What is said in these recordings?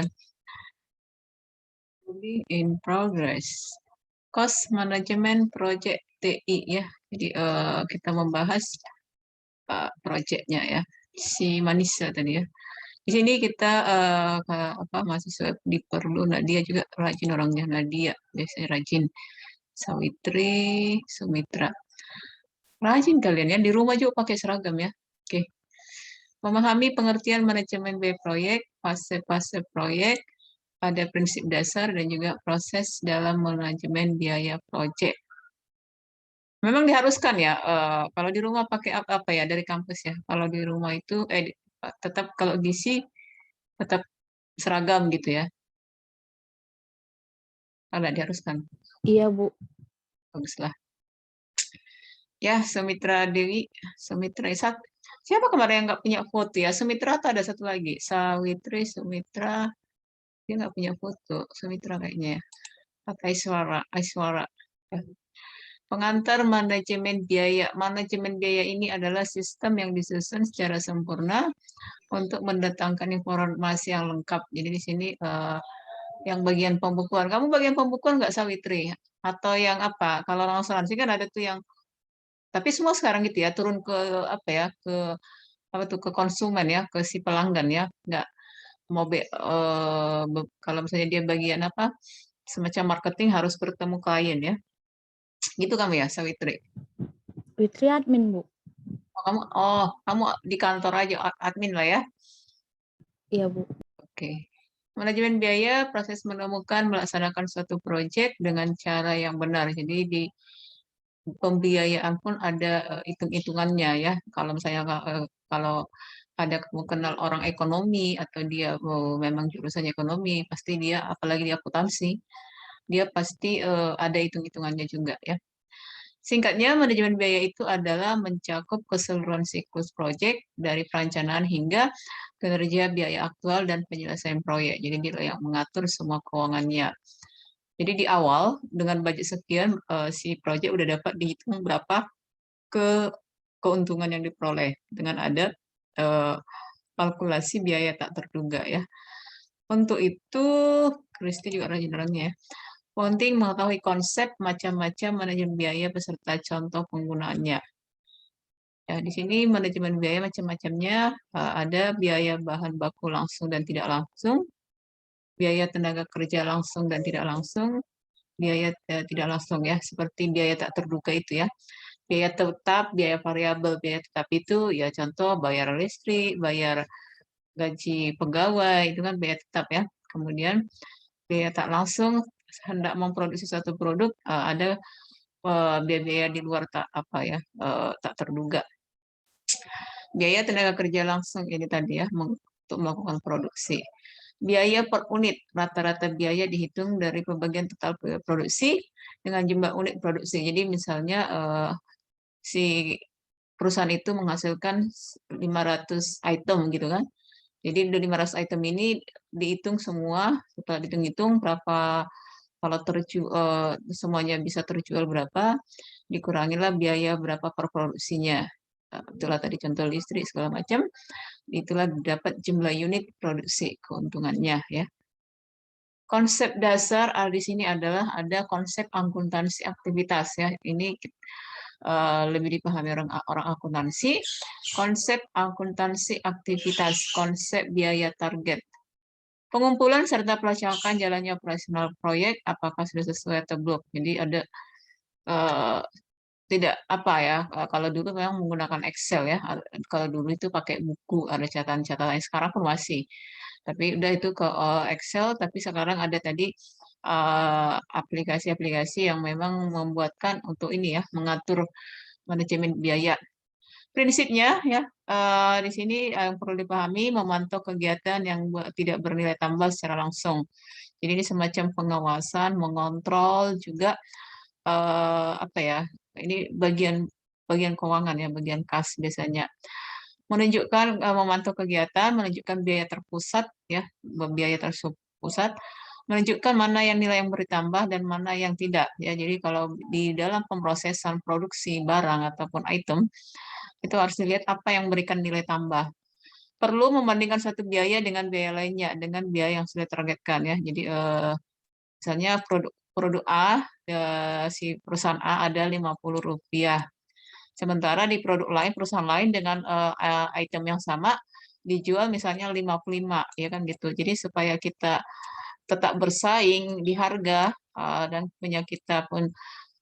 ya. In progress. Cost Management Project TI ya. Jadi kita membahas proyeknya ya. Si Manisa tadi ya. Di sini kita mahasiswa di Perlu, Nadia juga rajin orangnya, Nadia biasanya rajin. Sawitri, Sumitra. Rajin kalian ya, di rumah juga pakai seragam ya. Oke. Memahami pengertian manajemen biaya proyek, fase-fase proyek, ada prinsip dasar dan juga proses dalam manajemen biaya proyek. Memang diharuskan ya, kalau di rumah pakai apa ya dari kampus ya. Kalau di rumah itu tetap kalau gizi tetap seragam gitu ya. Kalau diharuskan. Iya, Bu. Baguslah. Ya, Sumitra Dewi, Sumitra Isat. Siapa kemarin yang nggak punya foto ya? Sumitra atau ada satu lagi? Sawitri, Sumitra. Dia nggak punya foto. Sumitra kayaknya ya. Atau Aiswara, Aiswara. Ya. Pengantar manajemen biaya. Manajemen biaya ini adalah sistem yang disusun secara sempurna untuk mendatangkan informasi yang lengkap. Jadi di sini yang bagian pembukuan. Kamu bagian pembukuan nggak, Sawitri? Atau yang apa? Kalau asuransi kan ada tuh yang, tapi semua sekarang gitu ya, turun ke apa ya, ke apa tuh, ke konsumen ya, ke si pelanggan ya, nggak mau kalau misalnya dia bagian apa, semacam marketing harus bertemu klien ya. Gitu kamu ya, Sawitri? Fitri admin, Bu. Oh, kamu di kantor aja admin lah ya. Iya, Bu. Oke. Manajemen biaya, proses menemukan melaksanakan suatu proyek dengan cara yang benar. Jadi di pembiayaan pun ada hitung-hitungannya ya. Kalau misalnya kalau ada kamu kenal orang ekonomi atau dia memang jurusan ekonomi, pasti dia apalagi di akuntansi, dia pasti ada hitung-hitungannya juga ya. Singkatnya, manajemen biaya itu adalah mencakup keseluruhan siklus proyek dari perencanaan hingga kinerja biaya aktual dan penyelesaian proyek. Jadi dia yang mengatur semua keuangannya. Jadi di awal dengan budget sekian si proyek udah dapat dihitung berapa ke keuntungan yang diperoleh dengan ada eh, kalkulasi biaya tak terduga ya. Untuk itu, Kristi juga rajin orangnya ya. Penting mengetahui konsep macam-macam manajemen biaya beserta contoh penggunaannya. Ya, di sini manajemen biaya macam-macamnya ada biaya bahan baku langsung dan tidak langsung, biaya tenaga kerja langsung dan tidak langsung, biaya tidak langsung ya, seperti biaya tak terduga itu ya. Biaya tetap, biaya variabel, biaya tetap itu ya contoh bayar listrik, bayar gaji pegawai, itu kan biaya tetap ya. Kemudian biaya tak langsung hendak memproduksi suatu produk ada biaya-biaya di luar tak apa ya, tak terduga. Biaya tenaga kerja langsung ini tadi ya untuk melakukan produksi. Biaya per unit, rata-rata biaya dihitung dari pembagian total produksi dengan jumlah unit produksi. Jadi misalnya si perusahaan itu menghasilkan 500 item gitu kan. Jadi dari 500 item ini dihitung semua, setelah dihitung-hitung berapa, kalau semuanya bisa terjual berapa, dikurangilah biaya berapa per produksinya. Itulah tadi contoh listrik segala macam, itulah dapat jumlah unit produksi keuntungannya ya. Konsep dasar di sini adalah ada konsep akuntansi aktivitas ya. Ini lebih dipahami orang akuntansi. Konsep akuntansi aktivitas, konsep biaya target. Pengumpulan serta pelacakan jalannya operasional proyek apakah sudah sesuai atau belum. Jadi ada eh, tidak apa ya, kalau dulu memang menggunakan Excel ya, kalau dulu itu pakai buku ada catatan-catatan, sekarang pun masih, tapi udah itu ke Excel, tapi sekarang ada tadi aplikasi-aplikasi yang memang membuatkan untuk ini ya, mengatur manajemen biaya. Prinsipnya ya, di sini yang perlu dipahami, memantau kegiatan yang tidak bernilai tambah secara langsung. Jadi ini semacam pengawasan, mengontrol juga apa ya? Ini bagian bagian keuangan ya, bagian kas biasanya. Menunjukkan memantau kegiatan, menunjukkan biaya terpusat ya, biaya terpusat, menunjukkan mana yang nilai yang bertambah dan mana yang tidak ya. Jadi kalau di dalam pemrosesan produksi barang ataupun item itu harus dilihat apa yang memberikan nilai tambah. perlu membandingkan satu biaya dengan biaya lainnya, dengan biaya yang sudah targetkan ya. Jadi misalnya produk produk A, si perusahaan A ada Rp50. Sementara di produk lain, perusahaan lain dengan item yang sama dijual misalnya 55, ya kan gitu. Jadi supaya kita tetap bersaing di harga dan punya kita pun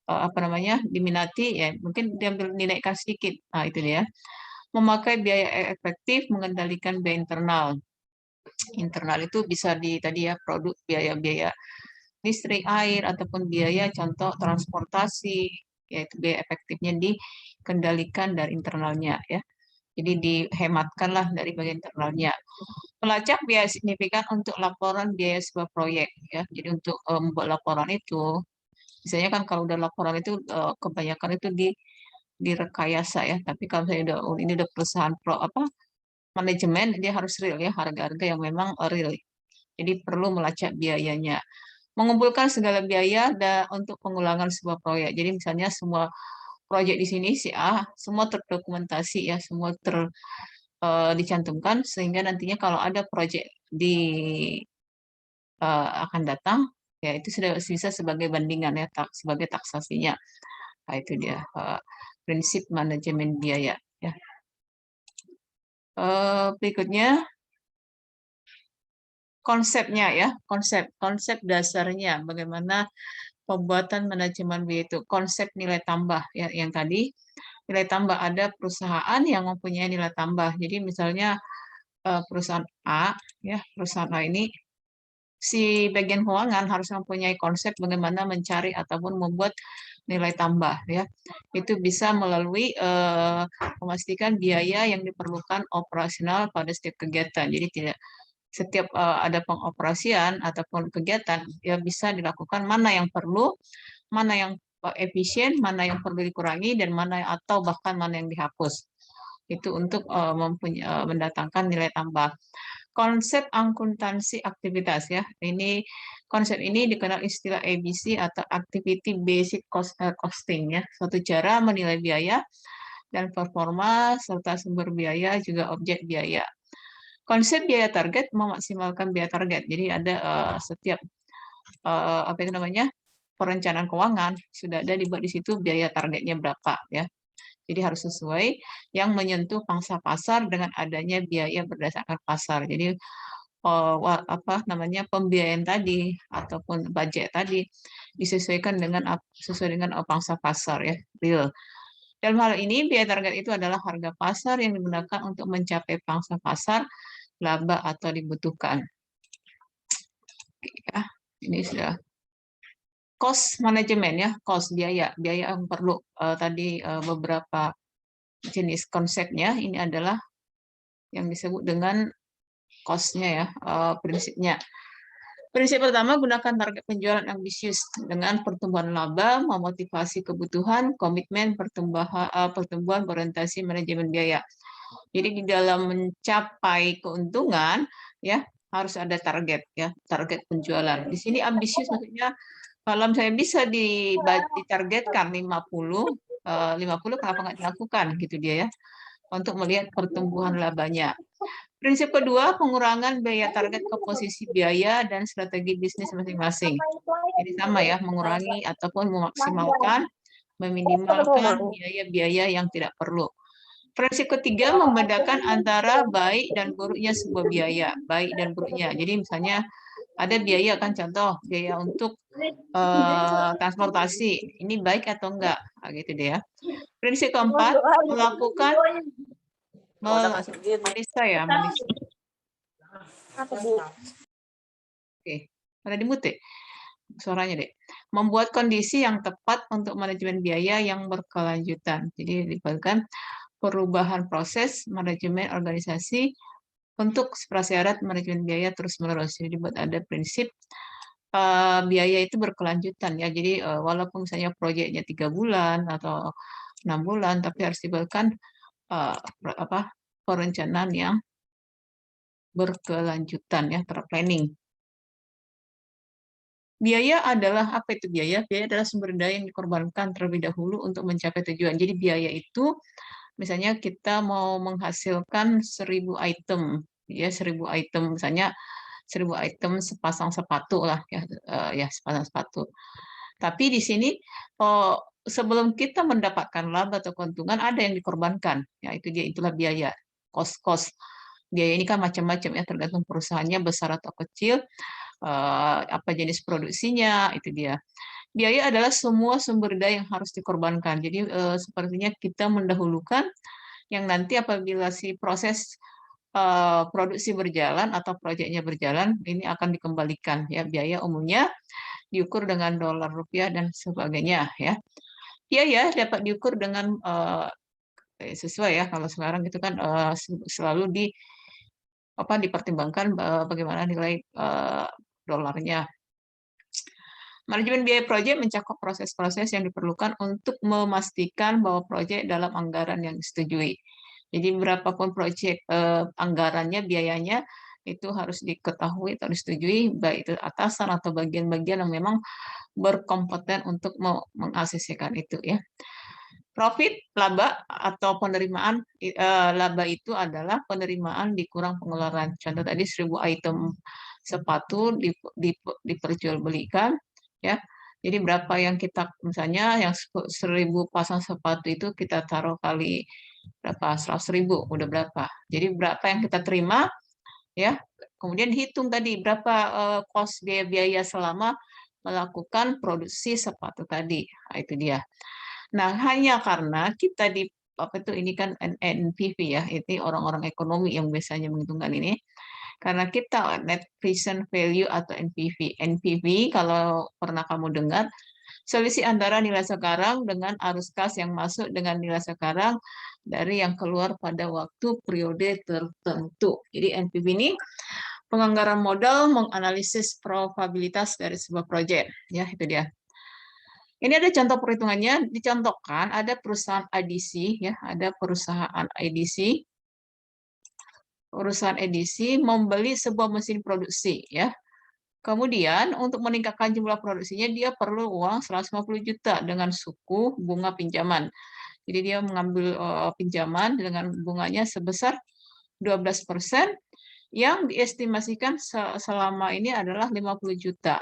apa namanya diminati ya mungkin diambil dinaikkan sedikit. Nah, itu dia. Memakai biaya efektif mengendalikan biaya internal. Internal itu bisa di tadi ya produk biaya-biaya listrik, air ataupun biaya contoh transportasi yaitu biaya efektifnya dikendalikan dari internalnya ya. Jadi dihematkanlah dari bagian internalnya. Pelacak biaya signifikan untuk laporan biaya sebuah proyek ya. Jadi untuk membuat laporan itu, misalnya kan kalau udah laporan itu kebanyakan itu direkayasa ya. Tapi kalau saya udah oh, ini udah perusahaan apa manajemen dia harus real ya harga-harga yang memang real. Jadi perlu melacak biayanya. Mengumpulkan segala biaya untuk pengulangan sebuah proyek. Jadi misalnya semua proyek di sini si A semua terdokumentasi ya, semua dicantumkan sehingga nantinya kalau ada proyek di akan datang ya itu sudah bisa sebagai bandingan ya sebagai taksasinya. Nah, itu dia prinsip manajemen biaya ya. Berikutnya konsepnya ya, konsep dasarnya bagaimana pembuatan manajemen biaya itu, konsep nilai tambah ya yang tadi nilai tambah ada perusahaan yang mempunyai nilai tambah. Jadi misalnya perusahaan A ya, perusahaan A ini si bagian keuangan harus mempunyai konsep bagaimana mencari ataupun membuat nilai tambah ya. Itu bisa melalui memastikan biaya yang diperlukan operasional pada setiap kegiatan. Jadi tidak setiap ada pengoperasian ataupun kegiatan ya bisa dilakukan mana yang perlu, mana yang efisien, mana yang perlu dikurangi dan mana atau bahkan mana yang dihapus. Itu untuk mendatangkan nilai tambah. Konsep akuntansi aktivitas ya. Ini konsep ini dikenal istilah ABC atau Activity Basic Costing ya. Suatu cara menilai biaya dan performa serta sumber biaya juga objek biaya. Konsep biaya target memaksimalkan biaya target. Jadi ada setiap apa itu namanya perencanaan keuangan sudah ada dibuat di situ biaya targetnya berapa ya. Jadi harus sesuai yang menyentuh pangsa pasar dengan adanya biaya berdasarkan pasar. Jadi apa namanya pembiayaan tadi ataupun budget tadi disesuaikan dengan sesuai dengan pangsa pasar ya real. Dalam hal ini biaya target itu adalah harga pasar yang digunakan untuk mencapai pangsa pasar laba atau dibutuhkan. Ya, ini sudah cost manajemen ya, cost biaya yang perlu tadi beberapa jenis konsepnya ini adalah yang disebut dengan cost-nya ya, prinsipnya. Prinsip pertama, gunakan target penjualan ambisius dengan pertumbuhan laba, memotivasi kebutuhan, komitmen pertumbuhan orientasi manajemen biaya. Jadi di dalam mencapai keuntungan ya harus ada target ya, target penjualan. Di sini ambisius maksudnya kalau saya bisa ditargetkan 50, 50 kenapa nggak dilakukan gitu dia ya untuk melihat pertumbuhan labanya. Prinsip kedua, pengurangan biaya target ke posisi biaya dan strategi bisnis masing-masing. Jadi sama ya, mengurangi ataupun memaksimalkan, meminimalkan biaya-biaya yang tidak perlu. Prinsip ketiga, membedakan antara baik dan buruknya sebuah biaya, baik dan buruknya. Jadi misalnya ada biaya kan contoh biaya untuk transportasi, ini baik atau enggak, nah, gitu deh ya. Prinsip keempat, melakukan Melisa ya, Melisa. Oke, ada di mute suaranya deh. Membuat kondisi yang tepat untuk manajemen biaya yang berkelanjutan. Jadi diberikan perubahan proses manajemen organisasi untuk prasyarat manajemen biaya terus-menerus. Jadi dibuat ada prinsip biaya itu berkelanjutan ya. Jadi walaupun misalnya proyeknya 3 bulan atau 6 bulan, tapi harus diberikan apa perencanaan yang berkelanjutan ya, terplanning. Biaya adalah apa itu biaya? Biaya adalah sumber daya yang dikorbankan terlebih dahulu untuk mencapai tujuan. Jadi biaya itu Misalnya kita mau menghasilkan 1000 item, ya 1000 item, misalnya 1000 item sepasang sepatu lah ya, ya sepasang sepatu. Tapi di sini sebelum kita mendapatkan laba atau keuntungan ada yang dikorbankan, ya itu dia itulah biaya, cost. Biaya ini kan macam-macam ya tergantung perusahaannya besar atau kecil, apa jenis produksinya itu dia. Biaya adalah semua sumber daya yang harus dikorbankan. Jadi sepertinya kita mendahulukan yang nanti apabila si proses produksi berjalan atau proyeknya berjalan, ini akan dikembalikan ya biaya umumnya diukur dengan dolar, rupiah dan sebagainya ya. Biaya dapat diukur dengan sesuai ya kalau sekarang itu kan selalu dipertimbangkan bagaimana nilai dolarnya. Manajemen biaya proyek mencakup proses-proses yang diperlukan untuk memastikan bahwa proyek dalam anggaran yang disetujui. Jadi berapapun proyek anggarannya, biayanya itu harus diketahui atau disetujui, baik itu atasan atau bagian-bagian yang memang berkompeten untuk mengasesikan itu ya. Profit, laba atau penerimaan laba itu adalah penerimaan dikurang pengeluaran. Contoh tadi 1000 item sepatu diperjualbelikan ya. Jadi berapa yang kita misalnya yang 1000 pasang sepatu itu kita taruh kali berapa 100.000 udah berapa. Jadi berapa yang kita terima ya. Kemudian dihitung tadi berapa cost biaya selama melakukan produksi sepatu tadi. Nah, itu dia. Nah, hanya karena kita di apa itu ini kan NPV ya, itu orang-orang ekonomi yang biasanya menghitungkan ini. Karena kita net present value atau NPV. NPV kalau pernah kamu dengar, selisih antara nilai sekarang dengan arus kas yang masuk dengan nilai sekarang dari yang keluar pada waktu periode tertentu. Jadi NPV ini penganggaran modal menganalisis probabilitas dari sebuah proyek. Ya, itu dia. Ini ada contoh perhitungannya, dicontohkan ada perusahaan edisi, ya, ada perusahaan edisi membeli sebuah mesin produksi, ya. Kemudian untuk meningkatkan jumlah produksinya dia perlu uang 150 juta dengan suku bunga pinjaman. Jadi dia mengambil pinjaman dengan bunganya sebesar 12% yang diestimasikan selama ini adalah 50 juta.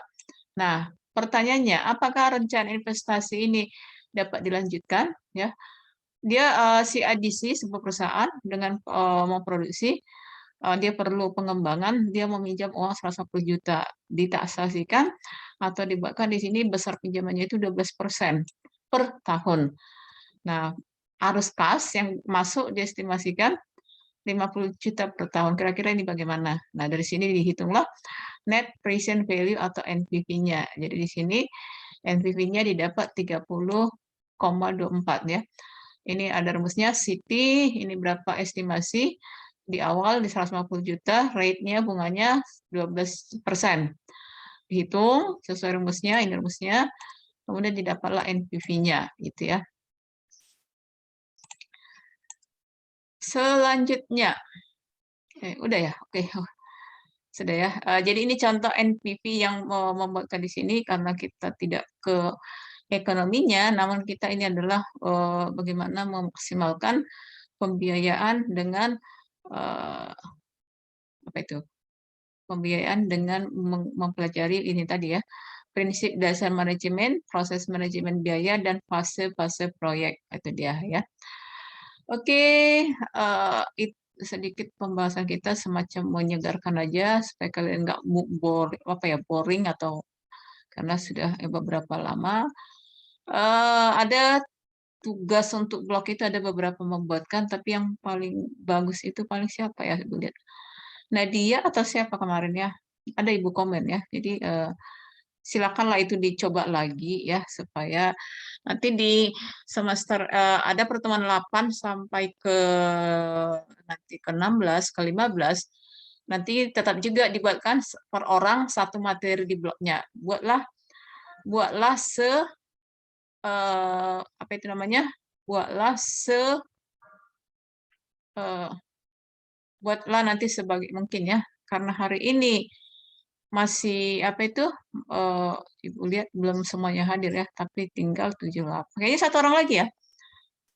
Nah, pertanyaannya, apakah rencana investasi ini dapat dilanjutkan? Ya, dia si ADC sebuah perusahaan dengan memproduksi, dia perlu pengembangan, dia meminjam uang 150 juta, ditaksasikan atau dibuatkan di sini besar pinjamannya itu 12% per tahun. Nah, arus kas yang masuk diestimasikan 50 juta per tahun. Kira-kira ini bagaimana? Nah, dari sini dihitunglah net present value atau NPV-nya. Jadi di sini NPV-nya didapat 30,24 ya. Ini ada rumusnya Siti, ini berapa estimasi di awal di 150 juta, rate-nya bunganya 12%. Dihitung sesuai rumusnya, ini rumusnya, kemudian didapatlah NPV-nya gitu ya. Selanjutnya, udah ya, oke. Sudah ya. Jadi ini contoh NPV yang membuatkan di sini karena kita tidak ke ekonominya, namun kita ini adalah bagaimana memaksimalkan pembiayaan dengan apa itu? Pembiayaan dengan mempelajari ini tadi ya, prinsip dasar manajemen, proses manajemen biaya dan fase-fase proyek itu dia ya. Oke, sedikit pembahasan kita semacam menyegarkan aja supaya kalian nggak boring atau karena sudah beberapa lama. Ada tugas untuk blog itu ada beberapa membuatkan, tapi yang paling bagus itu paling siapa ya, Ibu lihat. Nadia atau siapa kemarin ya? Ada Ibu komen ya. Jadi silakanlah itu dicoba lagi ya supaya nanti di semester ada pertemuan 8 sampai ke nanti ke 16 ke 15 nanti tetap juga dibuatkan per orang satu materi di blognya. Buatlah apa itu namanya? Buatlah eh, buatlah nanti sebagai mungkin ya karena hari ini masih apa itu Ibu lihat belum semuanya hadir ya tapi tinggal 78 kayaknya satu orang lagi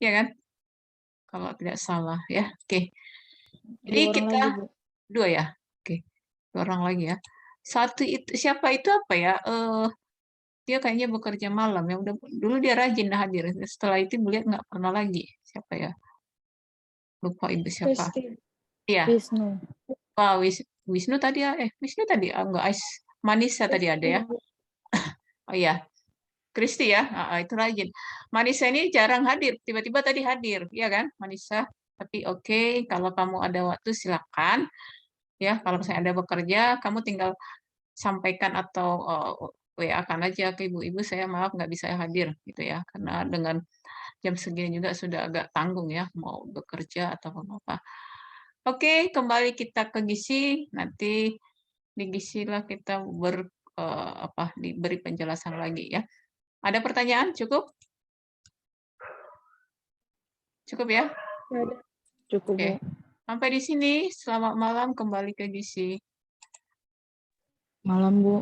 ya kan kalau tidak salah ya. Oke. Jadi 2 orang kita lagi, Bu. 2 ya. Oke. 2 orang lagi ya. Satu itu siapa itu apa ya? Dia kayaknya bekerja malam ya. Udah dulu dia rajin hadir. Setelah itu melihat nggak pernah lagi. Siapa ya? Lupa ibu siapa. Kristi. Iya. Wisnu. Wah, Wisnu tadi ya. Wisnu tadi enggak Manisa tadi ada ya. Kristi, Bu. Oh iya. Kristi ya, itu rajin. Manisa ini jarang hadir, tiba-tiba tadi hadir, ya kan, Manisa? Tapi oke, kalau kamu ada waktu silakan. Ya, kalau misalnya ada bekerja, kamu tinggal sampaikan atau WA-kan aja ke ibu-ibu, saya maaf nggak bisa hadir, gitu ya. Karena dengan jam segini juga sudah agak tanggung ya, mau bekerja atau apa. Oke, kembali kita ke gizi. Nanti di gizi lah kita diberi penjelasan lagi ya. Ada pertanyaan? Cukup? Cukup ya? Ada. Cukup, Oke. Bu. Sampai di sini. Selamat malam kembali ke gizi. Malam, Bu.